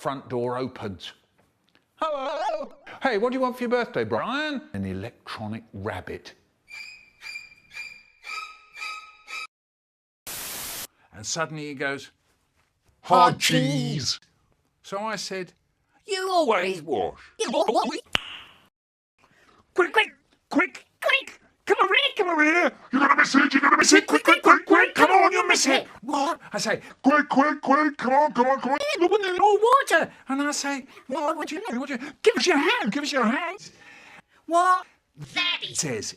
front door opens. Hello! Hey, what do you want for your birthday, Brian? An electronic rabbit. And suddenly he goes, hard cheese. So I said, you always wash. Quick, quick, quick, quick. Come over here. You're going to miss it, Quick, quick, quick, quick. Come on, you'll miss it. What? I say, quick, quick, quick. Come on. Oh, water. And I say, what do you know? Give us your hand. What? That he says.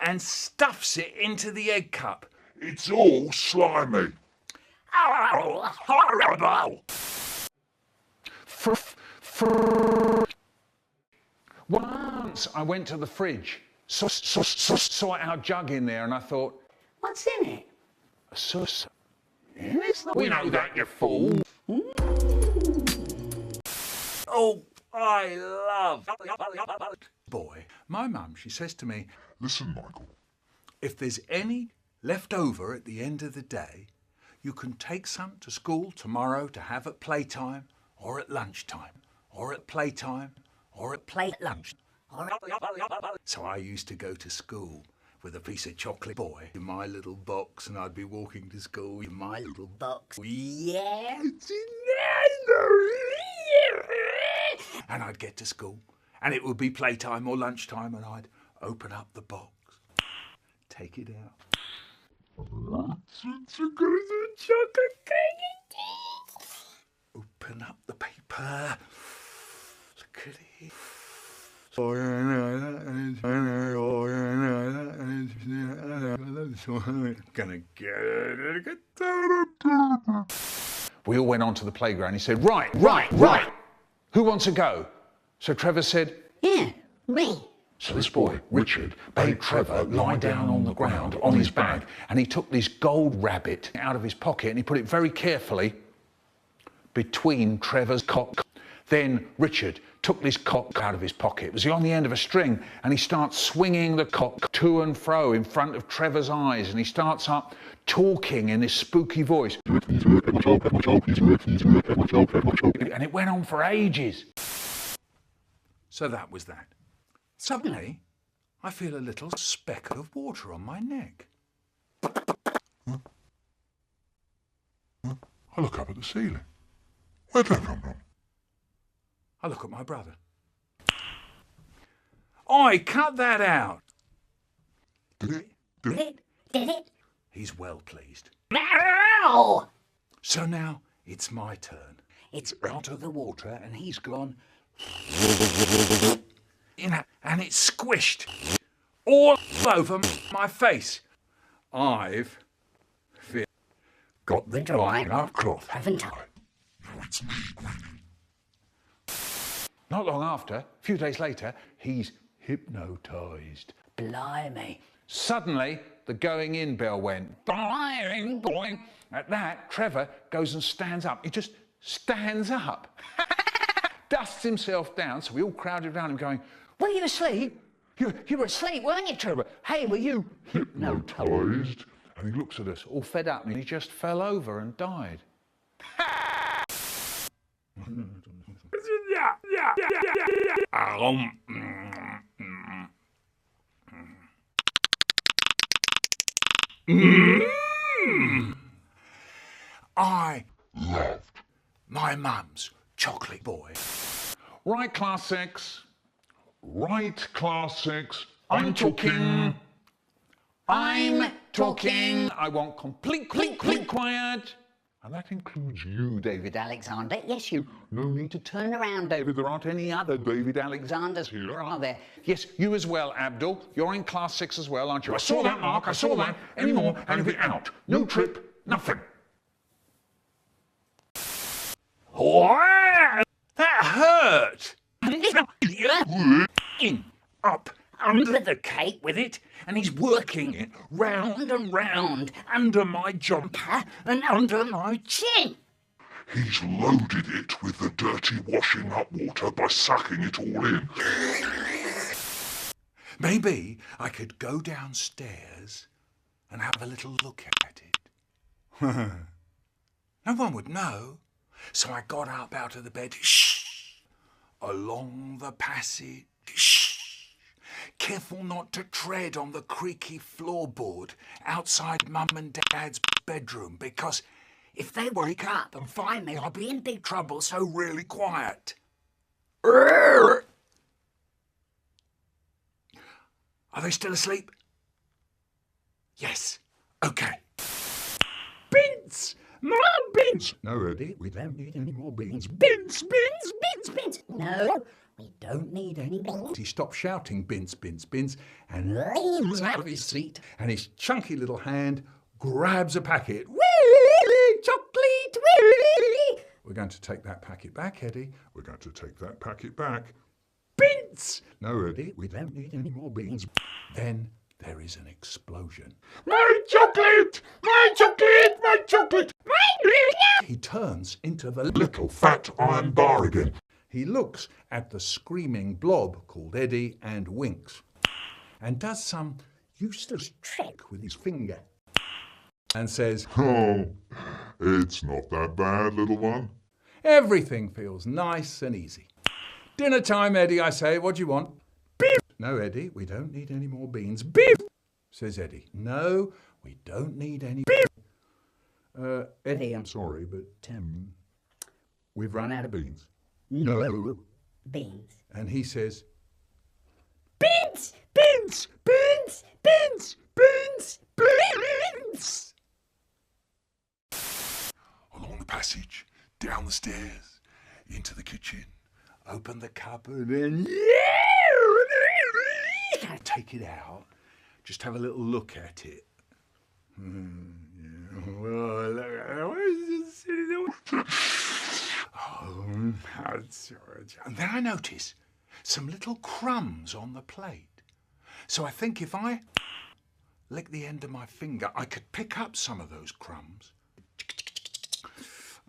And stuffs it into the egg cup. It's all slimy. Once I went to the fridge, saw our jug in there, and I thought, what's in it? A sauce. We know that, you fool. Oh, I love boy. My mum, she says to me, listen, Michael. If there's any left over at the end of the day, you can take some to school tomorrow to have at playtime, or at lunchtime, or at playtime, or at lunch. So I used to go to school with a piece of chocolate boy in my little box, and I'd be walking to school in my little box. Yeah. And I'd get to school, and it would be playtime or lunchtime, and I'd open up the box, take it out. Chocolate cake. Open up the paper. Look at it. Gonna get it. We all went onto the playground. He said, right. Who wants to go? So Trevor said, yeah, me. So this boy, Richard, made Trevor lie down on the ground on his back, and he took this gold rabbit out of his pocket and he put it very carefully between Trevor's cock. Then Richard took this cock out of his pocket. It was on the end of a string, and he starts swinging the cock to and fro in front of Trevor's eyes, and he starts up talking in this spooky voice. And it went on for ages. So that was that. Suddenly, I feel a little speck of water on my neck. I look up at the ceiling. Where'd that come from? I look at my brother. Oi, cut that out. Did it? He's well pleased. Ow! So now it's my turn. It's out of the water, and he's gone. And it's squished all over my face. I've got the dry cloth, haven't I? Not long after, a few days later, he's hypnotised. Blimey. Suddenly, the going in bell went. Boing, boing. At that, Trevor goes and stands up. He just stands up. Dusts himself down, so we all crowded around him going, were you asleep? You were asleep, weren't you, Trevor? Hey, were you hypnotised? And he looks at us, all fed up, and he just fell over and died. I loved my mum's chocolate boy. Right, class 6. Right, class 6. I'm talking. I want complete quiet. And that includes you, David Alexander. Yes, you. No need to turn around, David. There aren't any other David Alexanders here, are there? Yes, you as well, Abdul. You're in class 6 as well, aren't you? I saw that, Mark. I saw that. Any more, and you'll be out. No trip, nothing. What? That hurt. Up under the cake with it, and he's working it round and round under my jumper and under my chin. He's loaded it with the dirty washing up water by sucking it all in. Maybe I could go downstairs and have a little look at it. No one would know. So I got up out of the bed, shh, along the passage, shh, careful not to tread on the creaky floorboard outside Mum and Dad's bedroom, because if they wake up and find me, I'll be in big trouble, so really quiet. Are they still asleep? Yes. Okay. Beans! More beans! No, Eddie, we don't need any more beans. Beans, beans, beans, beans! No, we don't need any beans. He stopped shouting, "Bins, bins, bins," and rolls out of his seat, and his chunky little hand grabs a packet. Wee! Chocolate! Wee! We're going to take that packet back, Eddie. We're going to take that packet back. Beans! No, Eddie, we don't need any more beans. Then there is an explosion. My chocolate! My chocolate! My chocolate! He turns into the Little fat iron bar again. He looks at the screaming blob called Eddie and winks, and does some useless trick with his finger, and says, Oh, it's not that bad, little one. everything feels nice and easy. Dinner time, Eddie, I say. What do you want? Beef! No, Eddie, we don't need any more beans. Beef! Says Eddie. No, we don't need any beef. Eddie, I'm sorry, but we've run out of beans. No. Beans. And he says, Beans! beans, beans, beans, beans, beans. Along the passage, down the stairs, into the kitchen. Open the cupboard and take it out. Just have a little look at it. And then I notice some little crumbs on the plate. So I think if I lick the end of my finger, I could pick up some of those crumbs.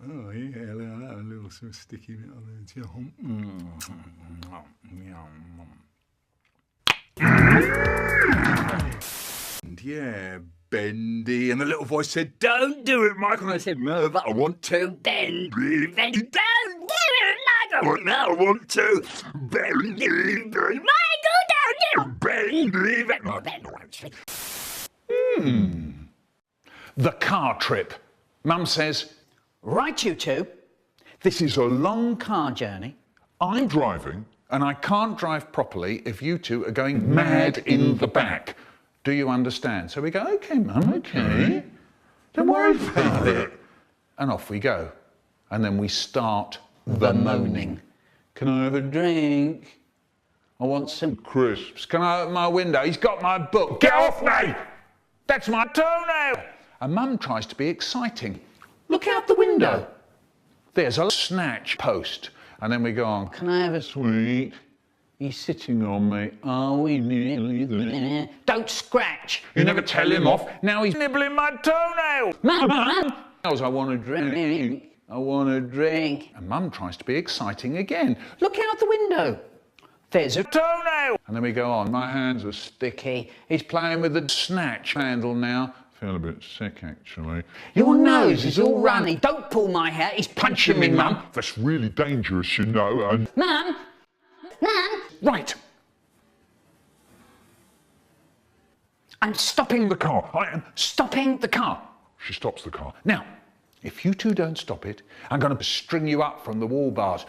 Oh yeah, a little sort of sticky bit on there. And yeah, bendy. And the little voice said, "Don't do it, Michael." And I said, "No, but I want to." Then don't do it, Michael. Now I want to. Bendy, Michael, don't do it. bendy. No, Ben won't. The car trip. Mum says, Right, you two. This is a long car journey. I'm Driving. and I can't drive properly if you two are going mad in the back. Do you understand? So we go, okay, Mum, okay. Don't worry about it. And off we go. And then we start the moaning. Can I have a drink? I want some crisps. Can I open my window? He's got my book. Get off me! That's my toenail! And Mum tries to be exciting. Look out the window. There's a snatch post. And then we go on. Can I have a Sweet. He's sitting on me. Are we nearly? Don't scratch. You never tell him off. Now he's nibbling my toenail. Mum. I want a drink. I want a drink. And Mum tries to be exciting again. Look out the window. There's a Toenail. And then we go on. My hands are sticky. He's playing with the snatch handle now. Feel a bit sick, actually. Your nose is all runny. Don't pull my hair. He's punching me, Mum. That's really dangerous, you know, and Mum. Mum. Right. I'm stopping The car. I am. stopping the car. she stops the car. Now, if you two don't stop it, I'm going to string you up from the wall bars.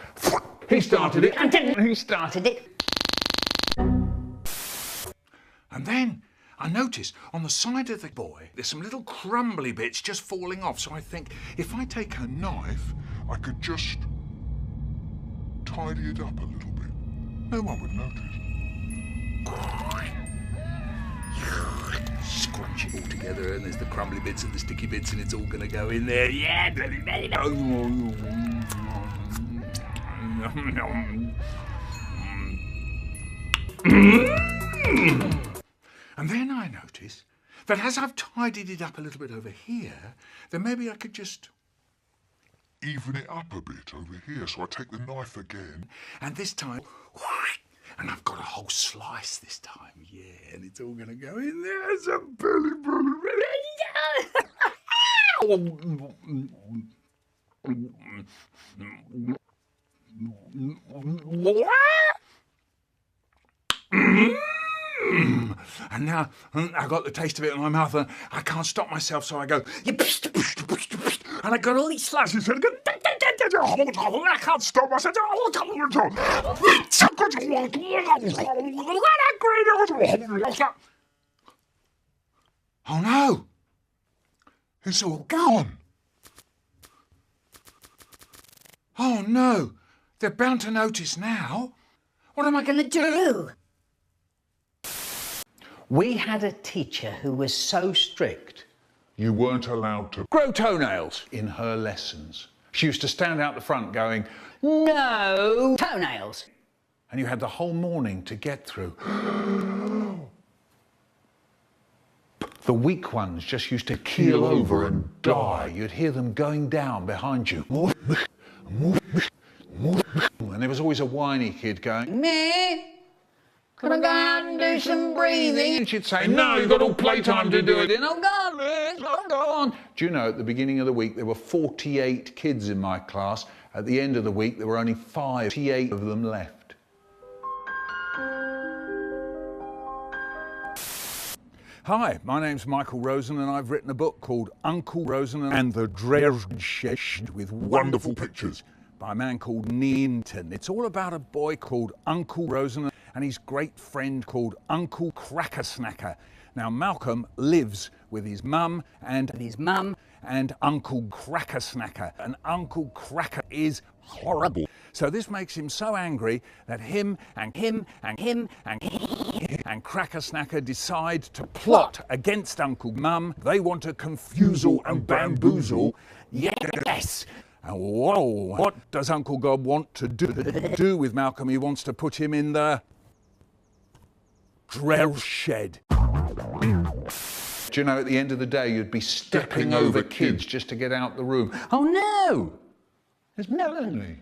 He started it. I didn't. He started it. And then I notice on the side of the boy, there's some little crumbly bits just falling off. So I think if I take a knife, I could just tidy it up a little bit. No one would notice. scrunch it all together, and there's the crumbly bits and the sticky bits, and it's all going to go in there. Yeah. And then I notice that as I've tidied it up a little bit over here, then maybe I could just... Even it up a bit over here, so I take the knife again. And this time... And I've got a whole slice this time, yeah, and it's all going to go in there. It's a belly. And now I got the taste of it in my mouth and I can't stop myself, so I go, and I got all these slices and I go, I can't stop myself. oh no, it's all gone. Oh no, they're bound to notice now. What am I going to do? We had a teacher who was so strict. You weren't allowed to. Grow toenails in her lessons. She used to stand out the front going, No toenails. and you had the whole morning to get through. The weak ones just used to keel over and die. You'd hear them going down behind you. And there was always a whiny kid going, Me? Can I go out and do some breathing? and she'd say, no, you've got all playtime to do it. And oh, go on, go on. Do you know, at the beginning of the week, there were 48 kids in my class. At the end of the week, there were only 58 of them left. Hi, my name's Michael Rosen, and I've written a book called Uncle Rosen and the Dreshed with Wonderful pictures. by a man called Ninton. It's all about a boy called Uncle Rosen and his great friend called Uncle Crackersnacker. Now, Malcolm lives with his mum and Uncle Crackersnacker. And Uncle Cracker is horrible. So this makes him so angry that him and Crackersnacker decide to plot against Uncle Mum. They want to confusel and bamboozle. Yes! And whoa, what does Uncle God want to do with Malcolm? He wants to put him in the drill shed. Do you know, at the end of the day, you'd be stepping over kids just to get out the room. Oh no! There's Melanie.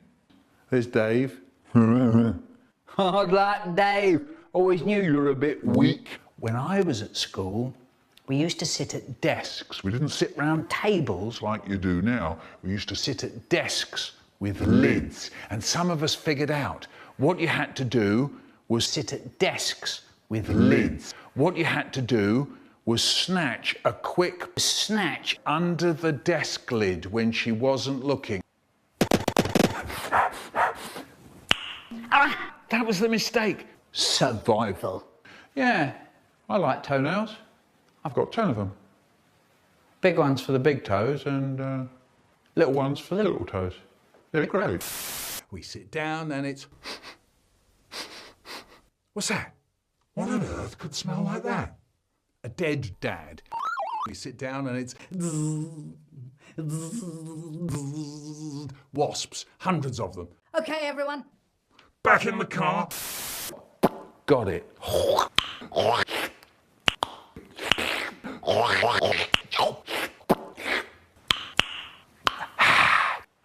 There's Dave. Hard luck, Dave. Always knew you were a bit weak. When I was at school, we used to sit at desks. We didn't sit round tables like you do now. We used to sit at desks with lids. And some of us figured out what you had to do was sit at desks with lids. What you had to do was snatch a quick snatch under the desk lid when she wasn't looking. Ah, that was the mistake. Survival. Yeah, I like toenails. I've got 10 of them. Big ones for the big toes and little ones for the little toes. They're great. We sit down and it's... What's that? What on earth could smell like that? A dead dad. We sit down and it's... Wasps, hundreds of them. Okay, everyone. Back in the car. Got it.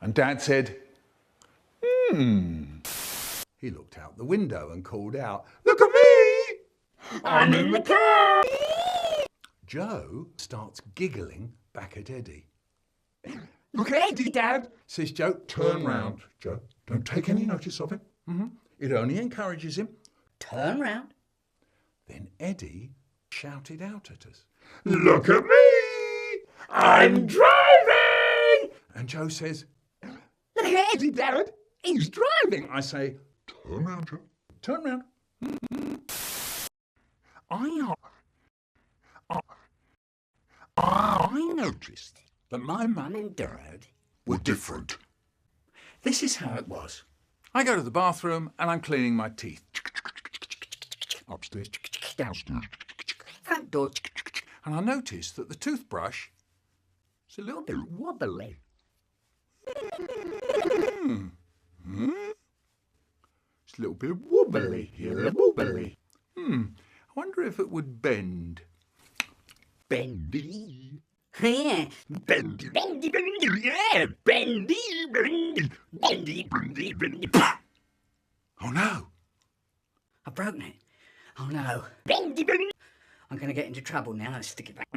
And Dad said, He looked out the window and called out, look at me! I'm in the car. Joe starts giggling back at Eddie. Look at Eddie, Dad. Says Joe, turn round, Joe. Don't take any notice of him. It only encourages him. Turn round. Then Eddie shouted out at us. Look at me! I'm driving. And Joe says, Look at Eddie, Dad. He's driving. I say, Turn round, Joe. turn round. I noticed that my mum and Dad We're different. This is how it was. I go to the bathroom and I'm cleaning my teeth. Upstairs. downstairs. Front door. And I noticed that the toothbrush is a little bit Wobbly. It's a little bit wobbly here. Wobbly. I wonder if it would bend. Bendy. Yeah. Bendy. Bendy. Bendy. Yeah. Bendy. Bendy. Bendy. Bendy. Bendy. Oh no! I've broken it. Oh no. Bendy. Bendy. I'm going to get into trouble now. Let's stick it back.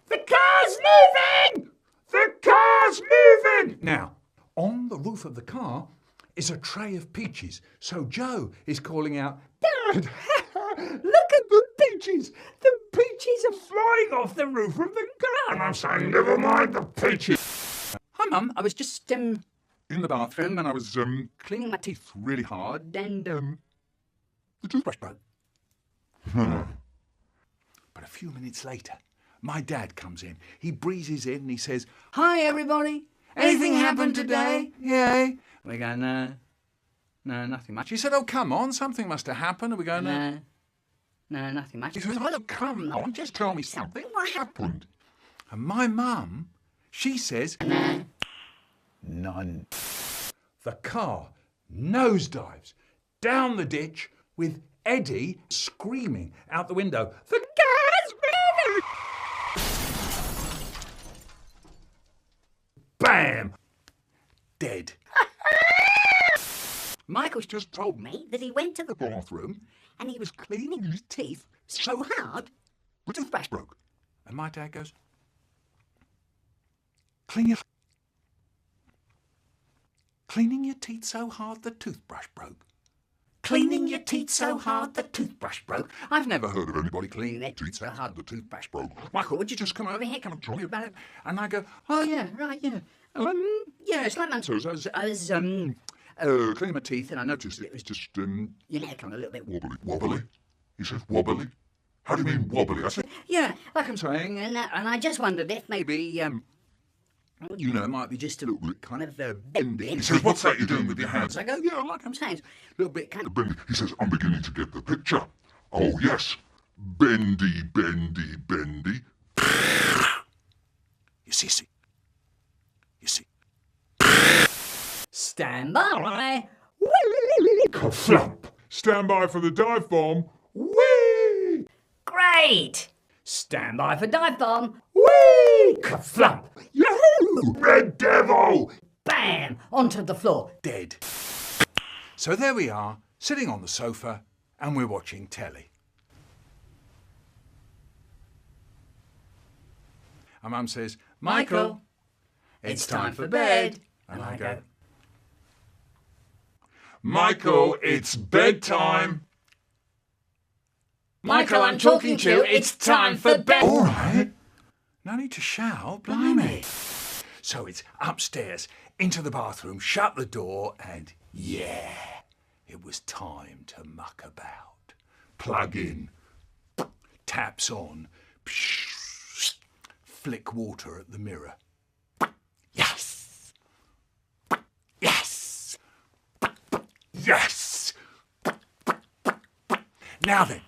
The car's moving! car's moving! Now, on the roof of the car is a tray of peaches. So Joe is calling out, Dad, look at the peaches! The peaches are flying off the roof of the car! And I'm saying, never mind the peaches. Hi, Mum. I was just in the bathroom and I was cleaning my teeth really hard and the toothbrush broke. But a few minutes later, my dad comes in. He breezes in and he says, Hi, everybody. Anything happened today? Yay. We go, no, nothing much. He said, oh, come on, something must have happened. And we go, no, nothing much. He says, oh, come on, just tell me something. What happened? And my mum, she says, none. The car nosedives down the ditch with Eddie screaming out the window, the car's moving! Bam! Dead. Michael's just told me that he went to the bathroom and he was cleaning his teeth so hard the toothbrush broke. And my dad goes, cleaning your teeth so hard the toothbrush broke. Cleaning your teeth so hard the toothbrush broke. I've never heard of anybody cleaning their teeth so hard the toothbrush broke. Michael, would you just come over here? Come and tell me about it? And I go, oh yeah, right, yeah. Yeah, it's like that. So I was cleaning my teeth and I noticed it was just, kind of a little bit Wobbly. Wobbly? He says wobbly? How do you mean wobbly? I said, yeah, like I'm saying, and I just wondered if maybe, it might be just a little bit kind of bendy. he says, what's that you're doing with your hands? I go, yeah, like I'm saying, a little bit kind of... Bendy. He says, I'm beginning to get the picture. Oh, yes. Bendy, bendy, bendy. You see. Stand by. Kerflump. Stand by for the dive bomb. Whee! Great. Stand by for dive bomb. Whee! Kerflump! Yahoo! Red Devil! Bam! Onto the floor. Dead. So there we are, sitting on the sofa, and we're watching telly. And Mum says, Michael, it's time for bed. And I go, Michael, it's bedtime. Michael, I'm talking to you. It's time for bed. All right. No need to shout, blimey. So it's upstairs, into the bathroom, shut the door, and yeah, it was time to muck about. Plug in, taps on, flick water at the mirror. Yes! Yes! Yes! Now then,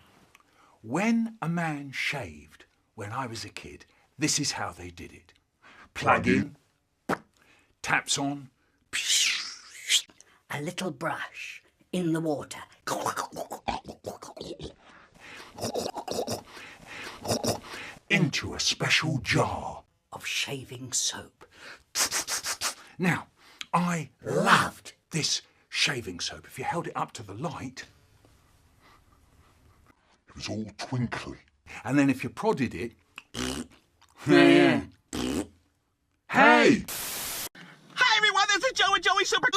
when a man shaved when I was a kid, this is how they did it. Plug in, taps on, A little brush in the water. into a special jar. Of shaving soap. Now, I loved this shaving soap. If you held it up to the light, It was all twinkly. and then if you prodded it, Yeah. hey! Hi everyone, this is Joe and Joey Super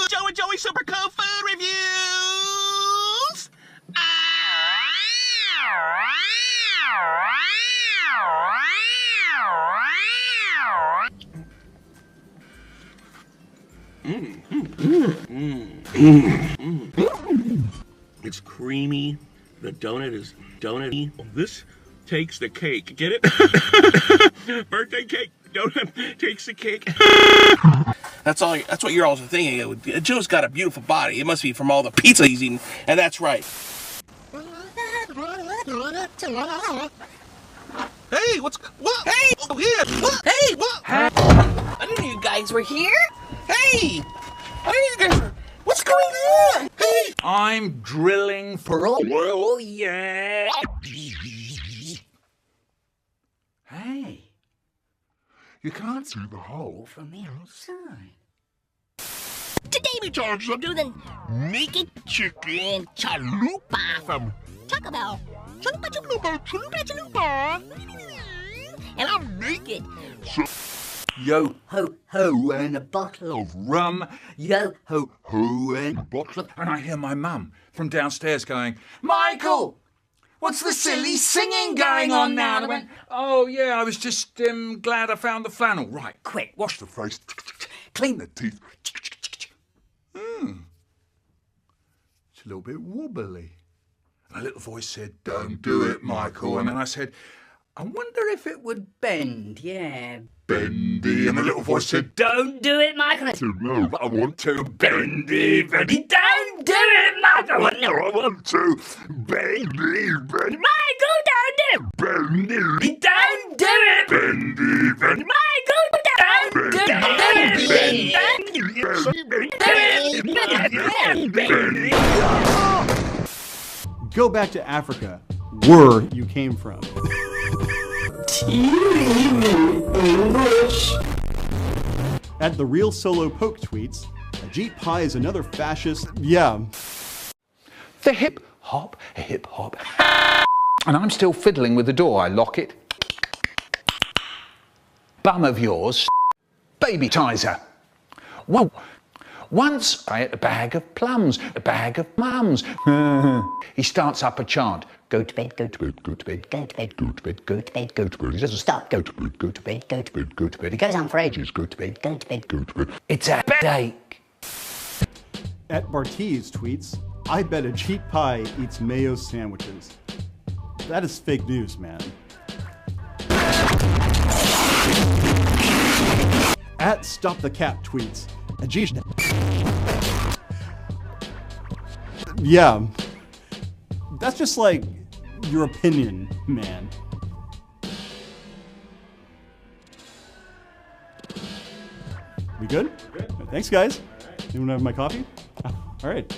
Joe and Joey Super Cool Food Reviews. It's creamy. The donut is donut-y. This takes the cake. Get it? Birthday cake. Donut takes the cake. That's what you're also thinking. Joe's got a beautiful body. It must be from all the pizza he's eating, and that's right. Hey, what? Hey, oh, here. What? Hey, what? I didn't know you guys were here. Hey, I didn't know you guys were. What's going on? Hey, I'm drilling for oil. Oh, yeah. Hey, you can't see See the hole. From the outside. Today we charge you to the naked chicken chalupa from Taco Bell. Chalupa, chalupa, chalupa, chalupa. And I'm Good. Yo ho ho and a bottle of rum. Yo ho ho and a bottle of... And I hear my mum from downstairs going, Michael, what's the silly singing going on now? And I went, oh yeah, I was just glad I found the flannel. Right, quick, wash the face, clean the teeth. It's a little bit wobbly. And a little voice said, don't do it, Michael. And then I said, I wonder if it would Bend, yeah. bendy. And the little voice said, Don't do it, Michael. No, but I want to. bendy, bendy. Don't do it, Michael. No, I want to. Bendy, bendy, Michael, don't do it. bendy, Don't do it. bendy, bendy, Michael, don't do it. Go back to Africa, where you came from. At the Real Solo Poke tweets, Ajit Pai is another fascist. Yeah. The hip hop, hip hop. And I'm still fiddling with the door. I lock it. Bum of yours, baby tizer. Well, once I ate a bag of plums, a bag of mums. He starts up a chant. Go to bed, go to bed, go to bed, go to bed, go to bed, go to bed, go to bed. He doesn't stop. Go to bed, go to bed, go to bed, go to bed. It goes on for ages. Go to bed, go to bed, go to bed. It's a headache. At Bartiz tweets, I bet Ajit Pai eats mayo sandwiches. That is fake news, man. At Stop the Cat tweets, Ajit... Yeah. That's just like your opinion, man. We good? Thanks, guys. Anyone have my coffee? All right.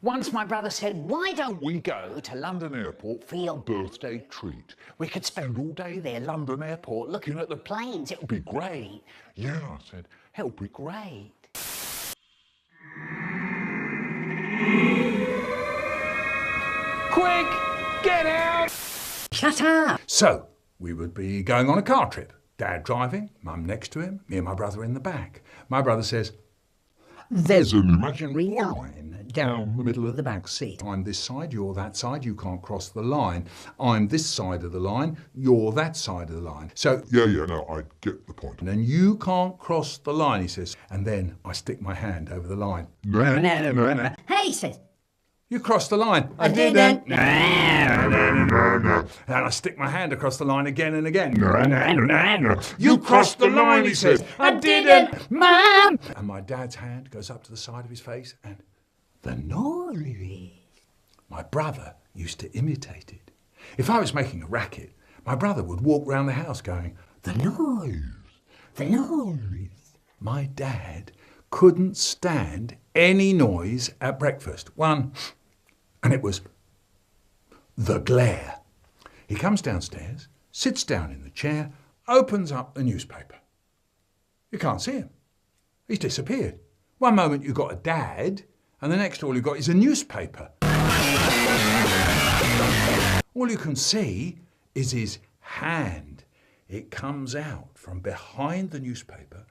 Once my brother said, why don't we go to London Airport for your birthday treat? We could spend all day there, London Airport, looking at the planes. It would be great. Yeah, I said, it'll be great. Quick, get out! Shut up. So, we would be going on a car trip. Dad driving, Mum next to him, me and my brother in the back. My brother says, there's an imaginary line down the middle of the back seat. I'm this side, you're that side, you can't cross the line. I'm this side of the line, you're that side of the line. So, Yeah, no, I get the point. and then you can't cross the line, he says. And then I stick my hand over the line. Hey, he says. You crossed the line. I didn't. And I stick my hand across the line again and again. You crossed the line, he says. I didn't, Mum. And my dad's hand goes up to the side of his face and the noise. My brother used to imitate it. If I was making a racket, my brother would walk round the house going, the noise, the noise. My dad couldn't stand any noise at breakfast. One, and it was the glare. He comes downstairs, sits down in the chair, opens up the newspaper. You can't see him. He's disappeared. One moment you've got a dad, and the next all you've got is a newspaper. All you can see is his hand. It comes out from behind the newspaper,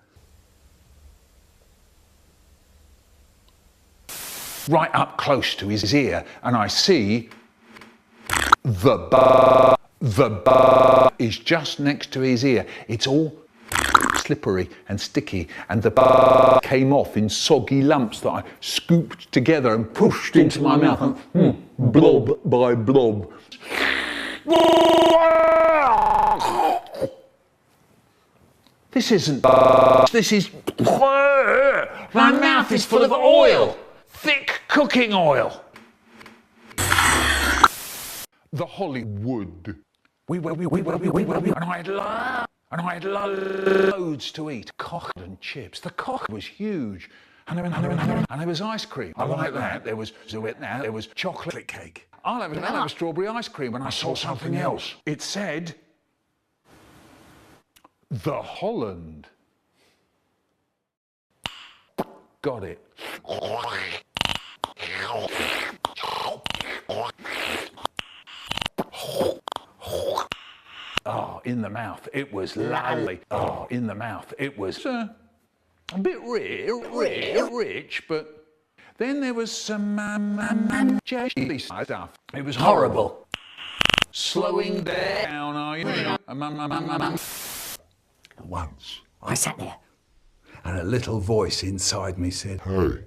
right up close to his ear, and I see the bar is just next to his ear. It's all slippery and sticky, and the bar came off in soggy lumps that I scooped together and pushed into my mouth, and blob by blob. This isn't bar, this is... My mouth is full of oil. Thick cooking oil. The Hollywood. And I had loads to eat. Cock and chips. The cock was huge. And there was ice cream. I like that. There was chocolate cake. I'll have a strawberry ice cream. When I saw something else. It said, the Holland. got it. Oh, in the mouth, it was lovely. Oh, in the mouth, it was a bit rich, but then there was some jelly stuff. It was horrible. Slowing down, are you? Once I sat there, and a little voice inside me said, "Hey,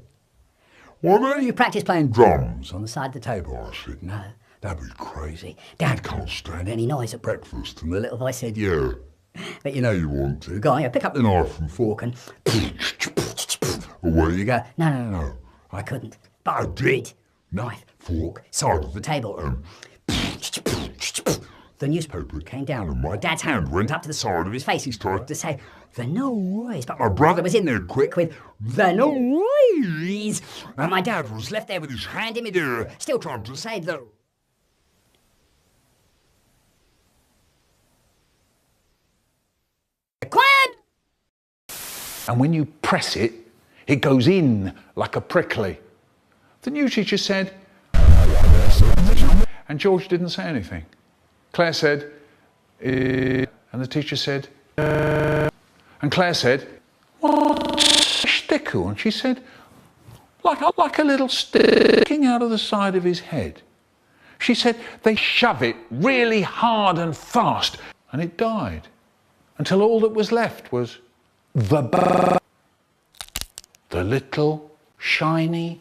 why don't you practice playing drums on the side of the table?" I said, "No, that'd be crazy. Dad can't stand any noise at breakfast." And the little voice said, "Yeah, but you know you want to. Go on, you pick up the knife and fork and away you go." No, I couldn't. But I did. Knife, fork, side of the table, and the newspaper came down and my dad's hand went up to the side of his face. He started to say, "The noise," but my brother was in there quick with, "The noise," and my dad was left there with his hand in midair, still trying to say the... Quiet! And when you press it, it goes in like a prickly. The new teacher said, and George didn't say anything. Claire said, and the teacher said, and Claire said, "What's a stickle?" And she said, like a little sticking out of the side of his head. She said, they shove it really hard and fast, and it died, until all that was left was the little shiny